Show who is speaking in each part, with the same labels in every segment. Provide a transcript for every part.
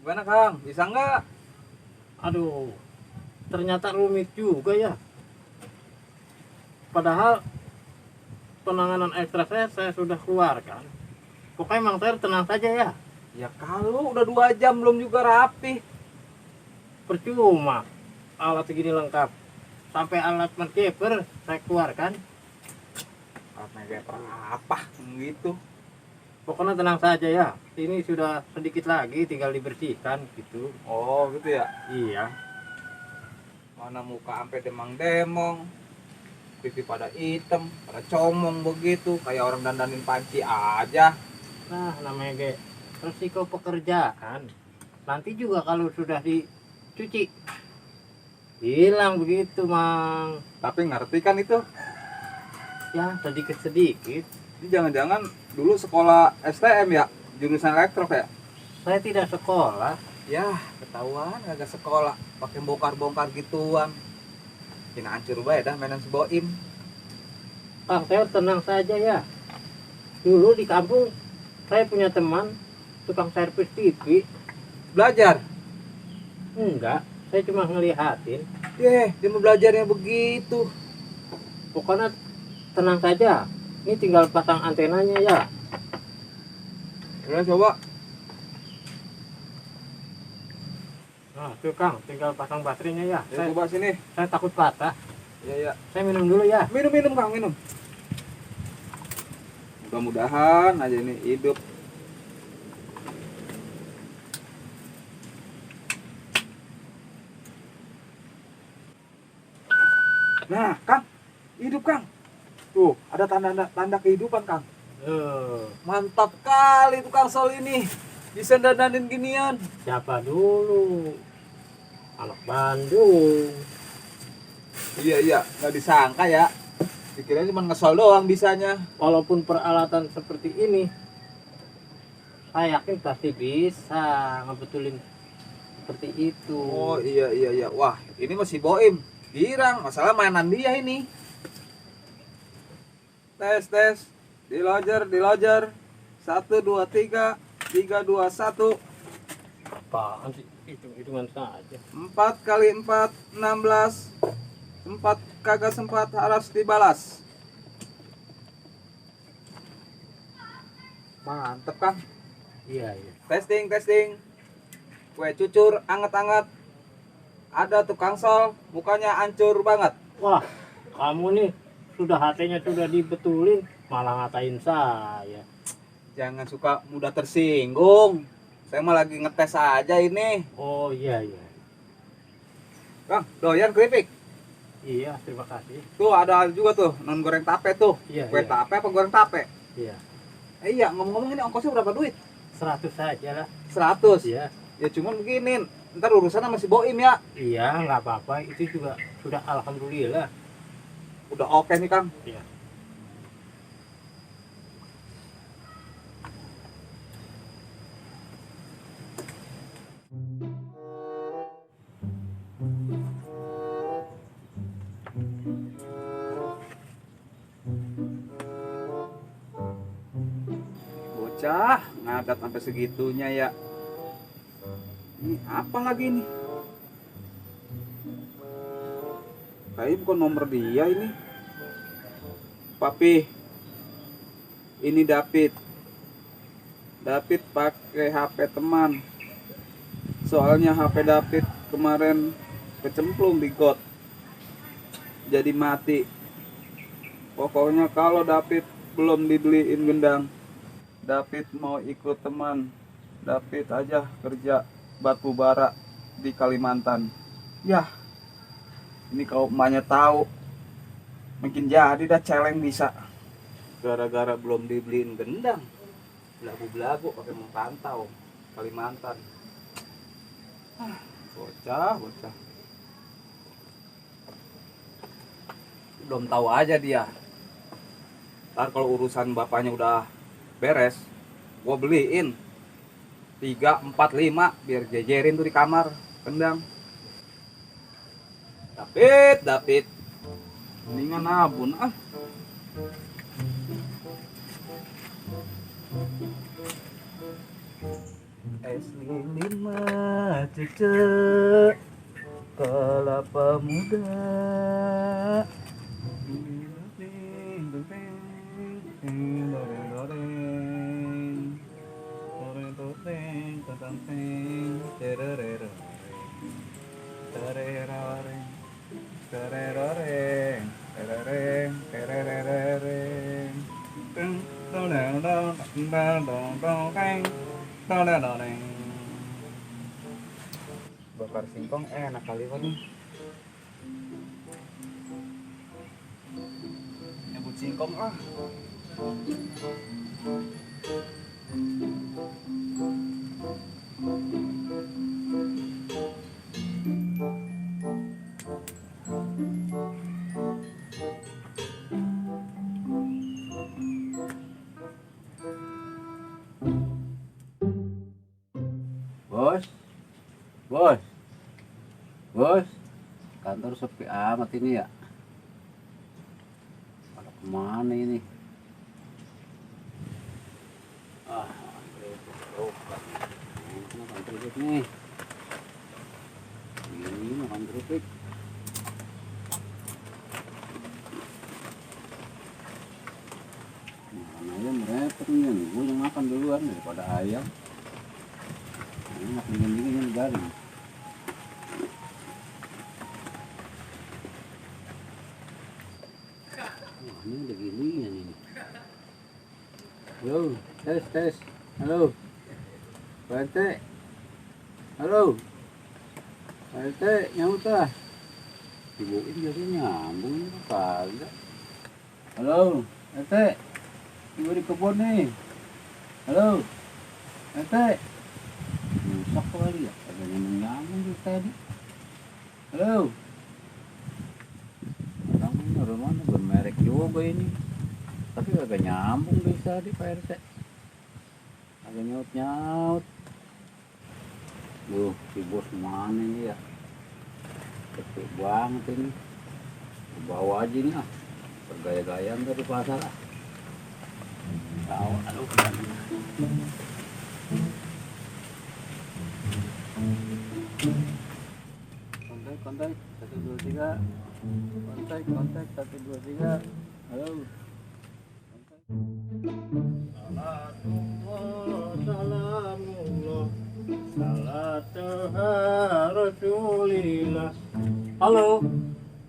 Speaker 1: Gimana Kang? Bisa nggak?
Speaker 2: Aduh, ternyata rumit juga ya. Padahal penanganan ekstra saya sudah keluarkan. Pokoknya Mang Ter tenang saja ya.
Speaker 1: Ya kalau udah 2 jam belum juga rapi.
Speaker 2: Percuma alat segini lengkap. Sampai alat markeper saya keluarkan.
Speaker 1: Karena kayak apa gitu.
Speaker 2: Pokoknya tenang saja ya. Ini sudah sedikit lagi tinggal dibersihkan gitu.
Speaker 1: Oh gitu ya.
Speaker 2: Iya.
Speaker 1: Mana muka sampai demang-demong, pipi pada hitam, pada comong begitu, kayak orang dandanin panci aja.
Speaker 2: Nah, namanya ge resiko pekerjaan. Nanti juga kalau sudah dicuci hilang begitu, Mang.
Speaker 1: Tapi ngerti kan itu?
Speaker 2: Ya, sedikit-sedikit.
Speaker 1: Ini jangan-jangan dulu sekolah STM ya, jurusan elektro ya?
Speaker 2: Saya tidak sekolah.
Speaker 1: Ya, ketahuan agak sekolah, pakai bongkar-bongkar gituan. Kena hancur bae dah mainan si Boim.
Speaker 2: Kang Teo tenang saja ya. Dulu di kampung saya punya teman tukang servis TV.
Speaker 1: Belajar.
Speaker 2: Enggak, saya cuma ngelihatin.
Speaker 1: Dia mau belajarnya begitu.
Speaker 2: Pokoknya tenang saja. Ini tinggal pasang antenanya ya.
Speaker 1: Udah coba.
Speaker 2: Nah, tuh Kang, tinggal pasang baterainya ya.
Speaker 1: Ya, coba sini.
Speaker 2: Saya takut patah.
Speaker 1: Ya ya.
Speaker 2: Saya minum dulu ya.
Speaker 1: Minum Kang, minum. Mudah-mudahan aja ini hidup. Nah, Kang, hidup Kang. Tuh, ada tanda kehidupan Kang. Mantap kali tukang sol ini. Bisa dandanin ginian.
Speaker 2: Siapa dulu? Anak Bandung.
Speaker 1: Iya, nggak disangka ya. Dikira cuma ngesol doang bisanya.
Speaker 2: Walaupun peralatan seperti ini, saya yakin pasti bisa ngebetulin seperti itu.
Speaker 1: Oh iya. Wah, ini masih Boim. Girang, masalah mainan dia ini. Tes. Di loger. 1, 2, 3. 3, 2, 1.
Speaker 2: Apaan sih? Hitung-hitungan saja.
Speaker 1: 4 kali 4, 16. 4 kagak sempat harus dibalas. Mantep Kang.
Speaker 2: Iya.
Speaker 1: Testing. Kue cucur anget-anget. Ada tukang sol, mukanya hancur banget.
Speaker 2: Wah, kamu nih sudah HT-nya sudah dibetulin, malah ngatain saya.
Speaker 1: Jangan suka mudah tersinggung. Saya mah lagi ngetes aja ini.
Speaker 2: Oh iya.
Speaker 1: Kang, doyan keripik?
Speaker 2: Iya, terima kasih.
Speaker 1: Tuh ada juga tuh, non goreng tape tuh.
Speaker 2: Iya,
Speaker 1: Kue
Speaker 2: iya.
Speaker 1: tape apa goreng tape?
Speaker 2: Iya,
Speaker 1: Iya, ngomong-ngomong ini ongkosnya berapa duit?
Speaker 2: 100 saja lah.
Speaker 1: 100.
Speaker 2: Iya.
Speaker 1: Ya cuman begini, ntar urusan sama si Boim ya.
Speaker 2: Iya, nggak apa-apa. Itu juga sudah alhamdulillah.
Speaker 1: Udah oke nih Kang.
Speaker 2: Iya.
Speaker 1: Bocah ngadat sampai segitunya ya. Ini apa lagi nih? Kayaknya bukan nomor dia ini. Papi, ini David. David pakai HP teman. Soalnya HP David kemarin kecemplung di got. Jadi mati. Pokoknya kalau David belum dibeliin gendang, David mau ikut teman. David aja kerja batu bara di Kalimantan. Yah, ini kalau emaknya tahu, mungkin jadi dah celeng bisa. Gara-gara belum dibeliin gendang, belagu-belagu pakai memantau Kalimantan. Bocah. Belum tahu aja dia. Ntar kalau urusan bapaknya udah beres, gua beliin 3, 4, 5 biar jejerin tuh di kamar kendang. David, mendingan nabun ah. es lilin mah cece kelapa muda. Bakar singkong enak kali nih. Nyebut singkong ah.
Speaker 3: Bos, bos, bos, kantor sepi amat ini ya. Pada kemana ini? Ini makan kerupuk nih. Ini makan kerupuk. Makan ayam repot nih, gue yang makan duluan daripada ayam. Ini makin dingin garing. Wah, ini udah ginian ini. Halo, tes. Halo. Pak RT. Halo. Pak RT, nyamut ah. Ibuin jadi nyambung ini kagak. Halo, RT. Ibu di kebun nih. Halo. RT. Rusak kali ya, ada nyambung dari tadi. Halo. Orang mana bermerek juga ini. Tapi agak nyambung dari tadi Pak RT. Agak nyaut. Duh, si bos mana ini ya? Capek banget ini. Bawa aja nih ah. Bergaya-gayaan dari pasar ah. Tahu, aduh. Kontak 123. Kontak 123. Halo.
Speaker 2: Salamullah, salatu Rasulillah. Halo,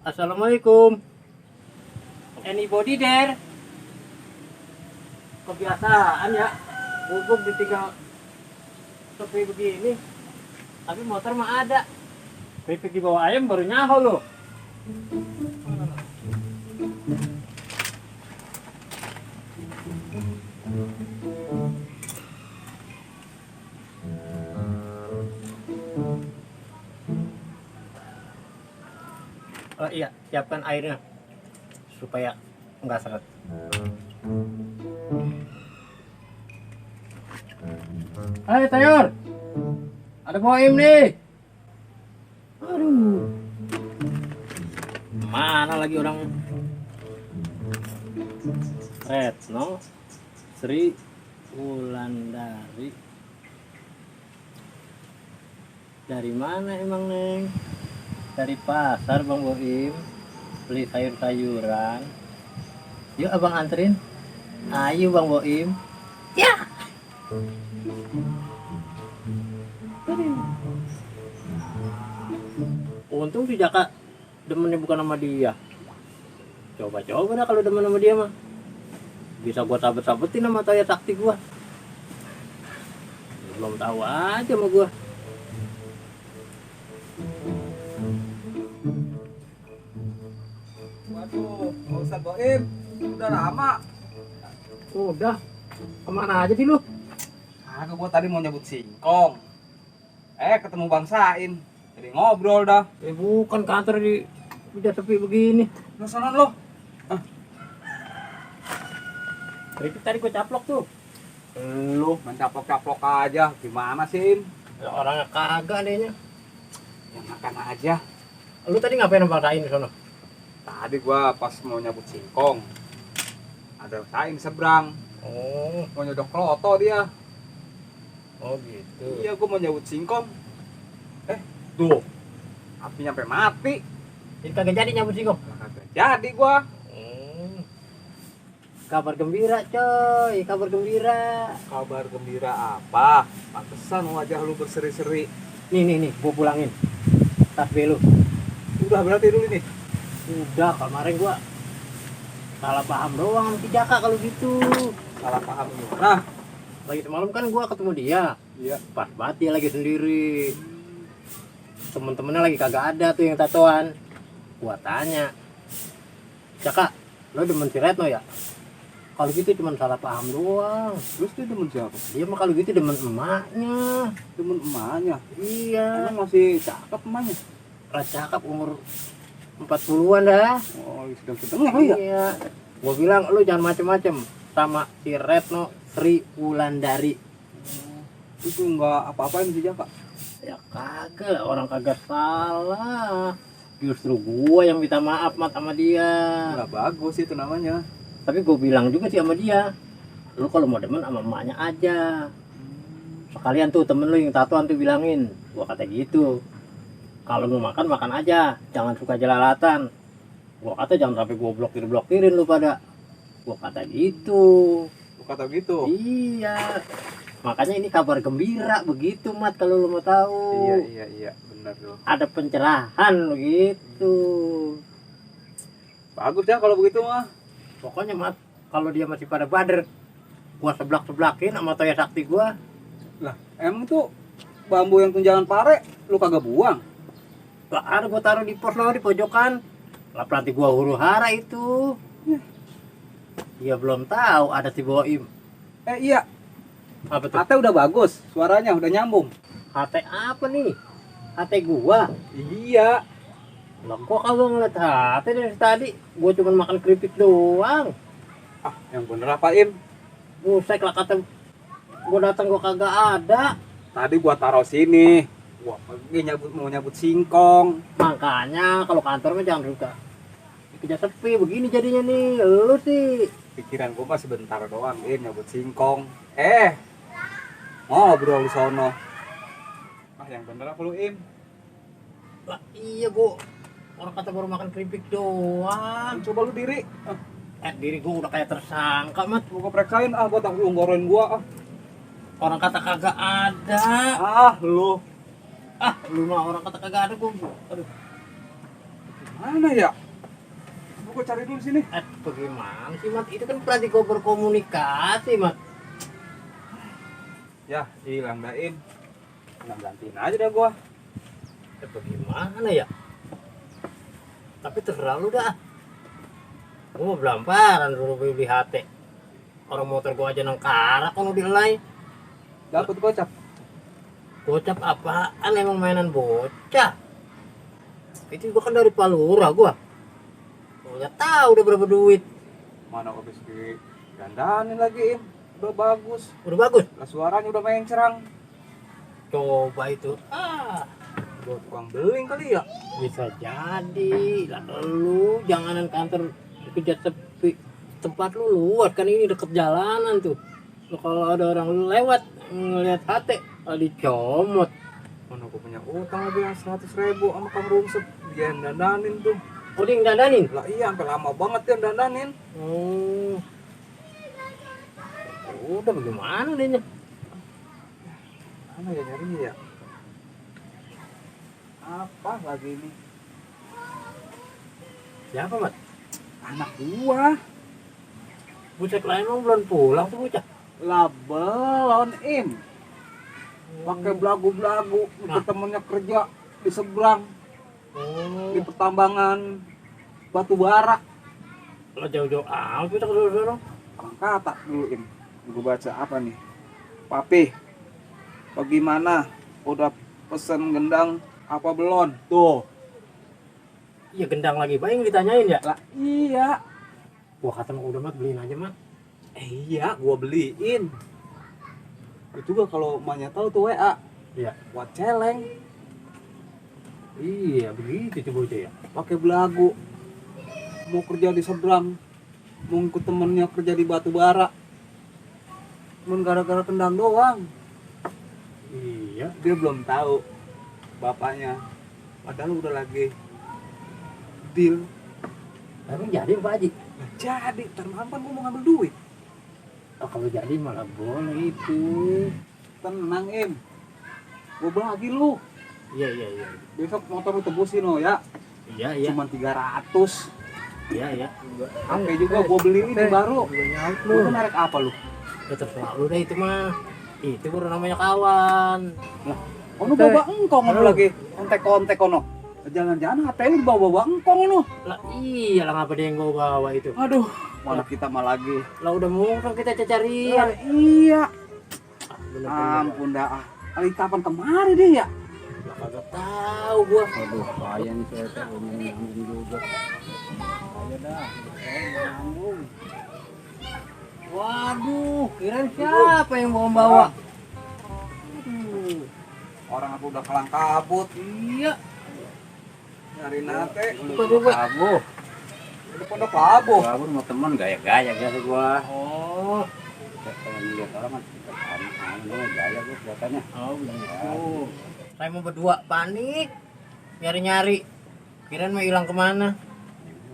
Speaker 2: assalamualaikum. Anybody there? Kebiasaan ya, bubuk ditinggal sepi begini. Tapi motor mah ada. Keripik di bawah ayam baru nyaho loh. Oh iya, siapkan airnya supaya enggak seret. Hai Tayor, ada Boim nih. Aduh, mana lagi orang Retno Sri Wulandari. Dari mana emang Neng? Dari pasar Bang Boim, beli sayur-sayuran. Yuk abang anterin. Ayo Bang Boim. Ya. Untung si Jaka demennya bukan sama dia. Coba-coba dah kalau demen sama dia mah. Bisa gua sabet-sabetin sama Toya Sakti gua. Belum tahu aja sama gua.
Speaker 1: Waduh, Pak Ustadz Boim, udah lama.
Speaker 2: Udah. Kemana aja sih lu?
Speaker 1: Gua tadi mau nyebut singkong. Ketemu Bang Sain. Jadi ngobrol dah.
Speaker 2: Bukan kantor di udah sepi begini.
Speaker 1: Lu sana lo.
Speaker 2: Keripik tadi gua caplok tuh.
Speaker 1: Lu main caplok-caplok aja. Gimana sih?
Speaker 2: Orangnya kagak adanya.
Speaker 1: Ya makan aja.
Speaker 2: Lu tadi ngapain sama Sain di sono?
Speaker 1: Tadi gua pas mau nyebut singkong. Ada Sain seberang.
Speaker 2: Oh,
Speaker 1: Mau nyodok kloto dia.
Speaker 2: Oh gitu.
Speaker 1: Iya, gua mau nyabut singkong. Tuh. Api nyampe mati.
Speaker 2: Jadi kagak jadi nyambut singkong.
Speaker 1: Kagak jadi gua.
Speaker 2: Kabar gembira coy, kabar gembira.
Speaker 1: Kabar gembira apa? Pantesan wajah lu berseri-seri.
Speaker 2: Nih, gua pulangin. Tas belu.
Speaker 1: Udah berarti dulu nih.
Speaker 2: Udah, kemarin gua salah paham doang sama si Jaka kalau gitu.
Speaker 1: Salah paham gimana?
Speaker 2: Lagi semalam kan gua ketemu dia.
Speaker 1: Iya.
Speaker 2: Pas banget dia lagi sendiri. Temen-temennya lagi kagak ada tuh yang tatoan. Gua tanya, Jaka, lo demen si Retno ya? Kalau gitu cuma salah paham doang.
Speaker 1: Terus dia demen siapa?
Speaker 2: Dia mah kalau gitu demen emaknya.
Speaker 1: Demen emaknya.
Speaker 2: Iya.
Speaker 1: Emang masih cakep emaknya?
Speaker 2: Lah cakep umur 40-an dah.
Speaker 1: Oh, sedang-sedang ya?
Speaker 2: Iya. Gua bilang lu jangan macem-macem sama si Retno Sri Wulandari.
Speaker 1: Itu nggak apa-apain si Jaka.
Speaker 2: Ya kagak, orang kagak salah. Justru gua yang minta maaf mat sama dia.
Speaker 1: Nggak bagus itu namanya.
Speaker 2: Tapi gue bilang juga sih sama dia, lu kalau mau demen sama emaknya aja. Sekalian tuh temen lu yang tatoan tuh bilangin, gua kata gitu. Kalau mau makan makan aja, jangan suka jelalatan. Gua kata jangan sampai gua blokirin lu pada. Gua kata gitu.
Speaker 1: Lu kata gitu.
Speaker 2: Iya. Makanya ini kabar gembira begitu mat kalau lu mau tahu.
Speaker 1: Iya, benar loh.
Speaker 2: Ada pencerahan begitu.
Speaker 1: Bagus ya kalau begitu mah.
Speaker 2: Pokoknya mat kalau dia masih pada bader, gua seblak-seblakin sama toya sakti gua.
Speaker 1: Lah, emang tuh bambu yang tunjangan pare lu kagak buang?
Speaker 2: Lah ada gua taruh di pos lo di pojokan. Lah pelatih gua huru hara itu. Iya belum tahu ada si Boim.
Speaker 1: Iya,
Speaker 2: Apa tuh?
Speaker 1: Ate udah bagus, suaranya udah nyambung.
Speaker 2: HT apa nih? HT gua.
Speaker 1: Iya.
Speaker 2: Lah gua kagak ngeliat HT dari tadi. Gua cuma makan keripik doang.
Speaker 1: Ah, yang bener apa Im?
Speaker 2: Busek lah kata gua datang gua kagak ada.
Speaker 1: Tadi gua taruh sini. Gua pergi mau nyabut singkong.
Speaker 2: Makanya kalau kantor mah jangan suka dikejar sepi begini jadinya nih. Lu sih
Speaker 1: Pikiran gua mah sebentar doang Im nyabut singkong. Ngobrol di sono. Ah, yang bener apa lu Im?
Speaker 2: lah iya gua orang kata baru makan keripik doang.
Speaker 1: Coba lu diri.
Speaker 2: Diri gua udah kayak tersangka mat.
Speaker 1: Gua periksain gua takut lu ngoroin gua.
Speaker 2: Orang kata kagak ada.
Speaker 1: Lu
Speaker 2: Lu mah orang kata kagak ada gua. Aduh.
Speaker 1: mana ya? Gua cari dulu sini.
Speaker 2: Bagaimana sih mat? Itu kan pelatih gua berkomunikasi mat.
Speaker 1: Ya, hilang daim. Gantiin aja dah gua.
Speaker 2: Bagaimana ya? Tapi terserah lu dah. Gua mau belamparan dulu beli HT. Orang motor gua aja nengkarak kalau dilai.
Speaker 1: Dapat gocap.
Speaker 2: Gocap apaan emang mainan bocah? Itu gua kan dari Palura gua. Nggak tahu udah berapa duit.
Speaker 1: Mana habis digandanin lagi, Im. Udah bagus.
Speaker 2: Udah bagus.
Speaker 1: Lah suaranya udah main cerang.
Speaker 2: Coba itu.
Speaker 1: Gua tukang beling kali ya.
Speaker 2: Bisa jadi. Lah lu janganan kantor dikejar sepi. Tempat lu luas kan ini deket jalanan tuh. Lu kalau ada orang lewat ngeliat HT, dicomot.
Speaker 1: Mana gua punya utang lagi yang 100.000 sama Kang Rumsep. Dia yang dandanin tuh.
Speaker 2: Oh dia yang dandanin?
Speaker 1: Lah iya, sampai lama banget dia dandanin.
Speaker 2: Udah bagaimana dehnya?
Speaker 1: Mana ya nyari ya? Apa lagi ini?
Speaker 2: Siapa mat?
Speaker 1: Anak gua.
Speaker 2: Bucek lain emang belum pulang tuh bocah.
Speaker 1: Lah belum, Im. Pakai belagu-belagu, itu temennya kerja di seberang di pertambangan batu bara.
Speaker 2: Lo jauh-jauh amat kita ke dulu.
Speaker 1: Kata dulu Im, gue baca apa nih? Papi, bagaimana? Udah pesen gendang apa belum? Tuh.
Speaker 2: Iya gendang lagi, Bang ditanyain ya?
Speaker 1: Lah iya.
Speaker 2: Gua kata mau udah mat beliin aja mat.
Speaker 1: Iya, gua beliin. Itu gua kalau emaknya tahu tuh WA.
Speaker 2: Iya.
Speaker 1: Buat celeng.
Speaker 2: Iya begitu tuh bocah ya.
Speaker 1: Pakai belagu. Mau kerja di seberang. Mau ikut temennya kerja di batu bara. Cuman gara-gara kendang doang.
Speaker 2: Iya.
Speaker 1: Dia belum tahu bapaknya. Padahal udah lagi deal.
Speaker 2: Tapi jadi Pak Haji.
Speaker 1: Nah, jadi, ntar malam kan gua mau ngambil duit.
Speaker 2: Oh, kalau jadi malah boleh itu.
Speaker 1: Tenang, Im. Gua bagi lu.
Speaker 2: Iya, iya, iya.
Speaker 1: Besok motor lu tebusin oh ya.
Speaker 2: Iya, iya.
Speaker 1: Cuman 300.
Speaker 2: Iya, iya.
Speaker 1: HP juga gua beli ini baru. Lu
Speaker 2: Lu
Speaker 1: tuh merek apa lu?
Speaker 2: ya terserah lu deh itu mah. Itu baru namanya kawan.
Speaker 1: Oh, lu bawa engkong lu lagi. Kontek-kontek kono. Jangan-jangan HP lu bawa engkong lu.
Speaker 2: Lah iya lah ngapa dia yang gua bawa itu.
Speaker 1: Aduh, mana kita mah lagi.
Speaker 2: Lah udah mungkin kita
Speaker 1: Ya,
Speaker 2: cari-carian.
Speaker 1: iya.
Speaker 2: Bener-bener.
Speaker 1: Ampun dah. Kali kapan kemarin dia ya?
Speaker 2: Lah kagak tahu gua.
Speaker 3: Aduh, payah nih saya teh nyambung juga. Ayo dah, saya nyambung.
Speaker 2: Waduh, kirain siapa yang mau bawa?
Speaker 1: Aduh. Orang aku udah kalang kabut.
Speaker 2: Iya.
Speaker 1: Nyari nate.
Speaker 2: Coba.
Speaker 3: Kabur.
Speaker 1: Udah pada kabut.
Speaker 3: Kabur sama teman gaya-gaya biasa gua.
Speaker 2: Oh,
Speaker 3: Kalau lihat orang kan gaya gua kelihatannya.
Speaker 2: oh begitu. Saya mau berdua panik, nyari-nyari. Kirain mau hilang kemana?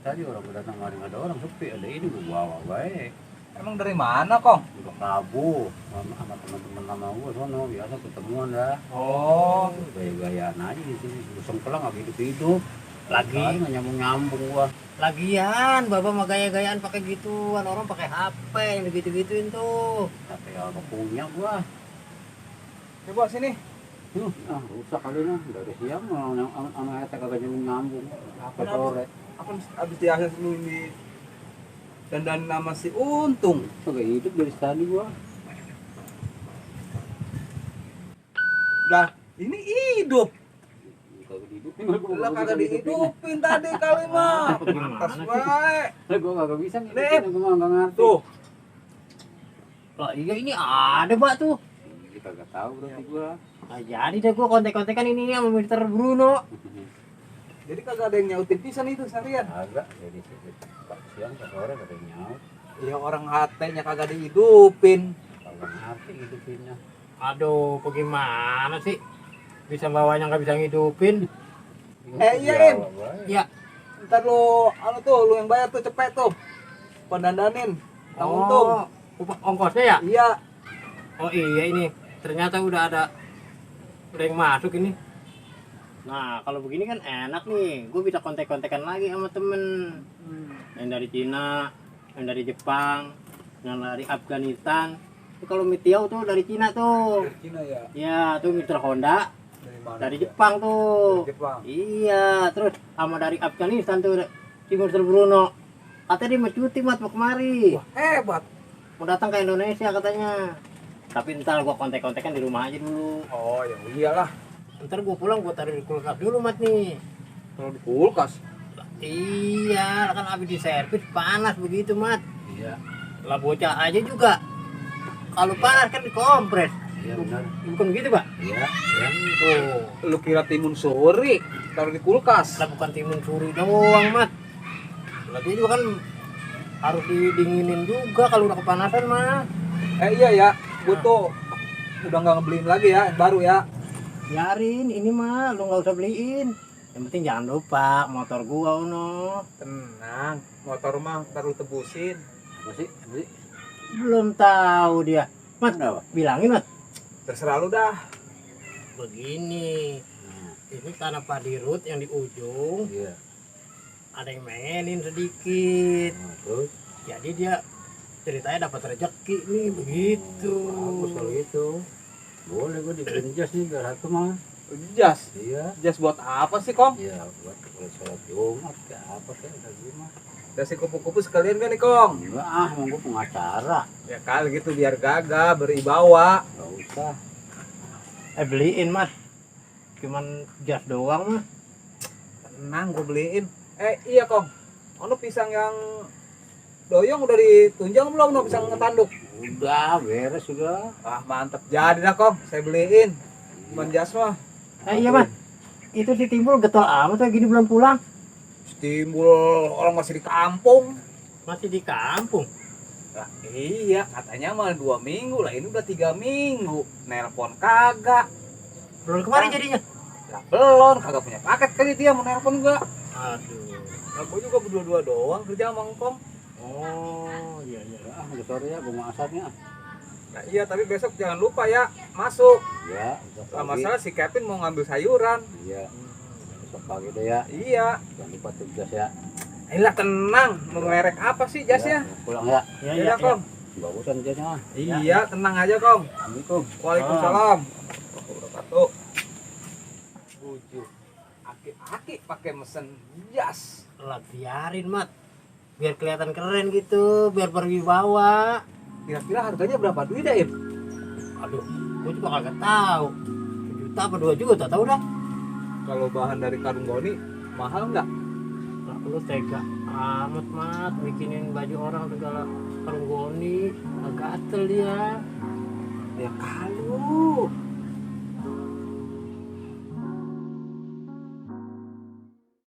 Speaker 3: Tadi orang datang kemarin ada orang sepi, ada ini gua bawa baik.
Speaker 1: Emang dari mana, Kong?
Speaker 3: Udah kabur sama teman-teman lama gua sono biasa ketemuan dah.
Speaker 1: Oh,
Speaker 3: Gaya-gayaan aja di sini, sengkelang nggak hidup-hidup.
Speaker 2: Lagi,
Speaker 3: Nggak nyambung-nyambung gua.
Speaker 2: lagian, bapak mah gaya-gayaan pakai gituan, orang pakai HP yang begitu-gituin tuh.
Speaker 3: Tapi apa punya gua.
Speaker 1: coba sini.
Speaker 3: Rusak kali nih, dari siang anak eta kagak nyambung. Apa sore?
Speaker 1: Aku habis di akhir dulu di dandan nama si Untung.
Speaker 3: Kagak hidup dari tadi gua.
Speaker 1: Lah, ini hidup.
Speaker 3: Kagak hidup.
Speaker 1: Lah kagak dihidupin tadi kali mah. Pantas bae.
Speaker 3: Lah gua kagak bisa
Speaker 1: Lep.
Speaker 3: ngidupin, gua mah nggak ngerti.
Speaker 1: Tuh,
Speaker 2: Lah iya ini ada pak tuh.
Speaker 3: Ini kagak tahu berarti gua.
Speaker 2: Nah, jadi deh gua kontek-kontekan ini sama Mr. Bruno.
Speaker 1: jadi kagak ada yang nyautin pisan itu seharian.
Speaker 3: Agak dari siang ke sore kagak nyaut.
Speaker 1: Ya orang hatenya kagak dihidupin.
Speaker 3: Kagak ngerti hidupinnya.
Speaker 2: Aduh, bagaimana sih? Bisa bawanya nggak bisa ngidupin?
Speaker 1: Iya, Im.
Speaker 2: Ya,
Speaker 1: Ntar lu, lu yang bayar tuh cepet tuh. Pendandanin. Tang Untung.
Speaker 2: ongkosnya ya?
Speaker 1: Iya.
Speaker 2: Oh iya ini, ternyata udah yang masuk ini. Nah kalau begini kan enak nih, gue bisa kontek-kontekan lagi sama temen yang dari Cina, yang dari Jepang, yang dari Afghanistan. Itu kalau Mitiau tuh dari Cina tuh,
Speaker 1: Dari Cina ya.
Speaker 2: ya tuh Mr. Honda
Speaker 1: Dari mana?
Speaker 2: dari
Speaker 1: dia?
Speaker 2: Jepang tuh.
Speaker 1: Dari Jepang.
Speaker 2: Iya, terus sama dari Afghanistan tuh si Mr. Bruno. Katanya dia mau cuti mat mau kemari,
Speaker 1: Wah, hebat.
Speaker 2: mau datang ke Indonesia katanya. Tapi ntar gua kontek-kontekan di rumah aja dulu.
Speaker 1: Oh, ya iyalah.
Speaker 2: Ntar gua pulang gua taruh di kulkas dulu mat nih.
Speaker 1: Kalau di kulkas.
Speaker 2: Iya, kan habis di servis panas begitu mat.
Speaker 3: Iya,
Speaker 2: Lah bocah aja juga. Kalau panas kan dikompres.
Speaker 3: iya benar.
Speaker 2: Bukan begitu pak?
Speaker 3: Iya, iya.
Speaker 2: Tuh.
Speaker 1: Lu kira timun suri taruh di kulkas.
Speaker 2: Lah bukan timun suri doang mat. Lah dia juga kan harus didinginin juga kalau udah kepanasan mah.
Speaker 1: Iya ya, gua tuh udah nggak ngebeliin lagi ya, yang baru ya.
Speaker 2: Biarin ini mah lu nggak usah beliin. Yang penting jangan lupa motor gua Uno.
Speaker 1: Tenang, motor mah ntar lu tebusin.
Speaker 3: Apa sih? Apa sih?
Speaker 2: Belum tahu dia. Mat,
Speaker 3: Kenapa?
Speaker 2: bilangin mat.
Speaker 1: Terserah lu dah.
Speaker 2: Begini, ini tanah padirut yang di ujung
Speaker 3: Iya.
Speaker 2: ada yang mainin sedikit.
Speaker 3: Nah, terus
Speaker 2: Jadi dia ceritanya dapat rezeki nih begitu.
Speaker 3: bagus kalau gitu. Boleh gua dibeliin jas nih biar satu mah.
Speaker 1: Jas.
Speaker 3: Iya.
Speaker 1: Jas buat apa sih, Kong?
Speaker 3: Iya, buat kalau sholat Jumat kayak apa kayak ada gimana.
Speaker 1: Kasih kupu-kupu sekalian kan nih, Kong?
Speaker 3: Enggak emang gua pengacara.
Speaker 1: Ya kali gitu biar gagah, beribawa.
Speaker 3: Enggak usah.
Speaker 2: Beliin mas. Cuman jas doang mah.
Speaker 1: Tenang, gua beliin. Iya, Kong. Ono pisang yang doyong udah ditunjang belum? No pisang ngetanduk.
Speaker 3: Udah beres sudah.
Speaker 1: Ah, mantep. Jadi dah, Kong. Saya beliin. Cuman jas mah.
Speaker 2: Iya mas. Itu si Timbul getol amat kayak gini belum pulang.
Speaker 1: Timbul orang masih di kampung.
Speaker 2: Masih di kampung.
Speaker 1: Nah, iya, katanya mah 2 minggu lah. Ini udah 3 minggu. Nelpon kagak.
Speaker 2: Belum kemarin jadinya.
Speaker 1: Lah belum, kagak punya paket kali dia mau nelpon gua.
Speaker 2: Aduh.
Speaker 1: Nah, gua juga berdua-dua doang kerja sama ngkong.
Speaker 2: Oh, iya iya.
Speaker 3: Ya, udah sore ya, gua mau asarnya.
Speaker 1: Nah, iya, tapi besok jangan lupa ya masuk.
Speaker 3: Ya, besok
Speaker 1: Nah,
Speaker 3: pagi.
Speaker 1: masalah si Kevin mau ngambil sayuran.
Speaker 3: Iya, besok pagi deh ya.
Speaker 1: Iya.
Speaker 3: Jangan lupa tuh jas ya.
Speaker 1: Ayolah tenang, mau ngelerek apa sih jasnya?
Speaker 3: Ya, pulang ya.
Speaker 2: Iya
Speaker 1: Iya,
Speaker 2: iya.
Speaker 1: Kong.
Speaker 3: Bagusan jasnya mah.
Speaker 1: Iya, tenang aja, Kong.
Speaker 3: Assalamualaikum.
Speaker 1: Waalaikumsalam. Wabarakatuh. Bujuk. Aki-aki pakai mesen jas.
Speaker 2: Lah biarin, Mat. Biar kelihatan keren gitu, biar berwibawa.
Speaker 1: Kira-kira harganya berapa duit ya, Im?
Speaker 2: Aduh, gua juga kagak tahu. 1 juta apa 2 juta tahu dah.
Speaker 1: Kalau bahan dari karung goni mahal nggak?
Speaker 2: Nah, lu tega amat, Mat, bikinin baju orang segala karung goni, gatel dia.
Speaker 1: Ya kalau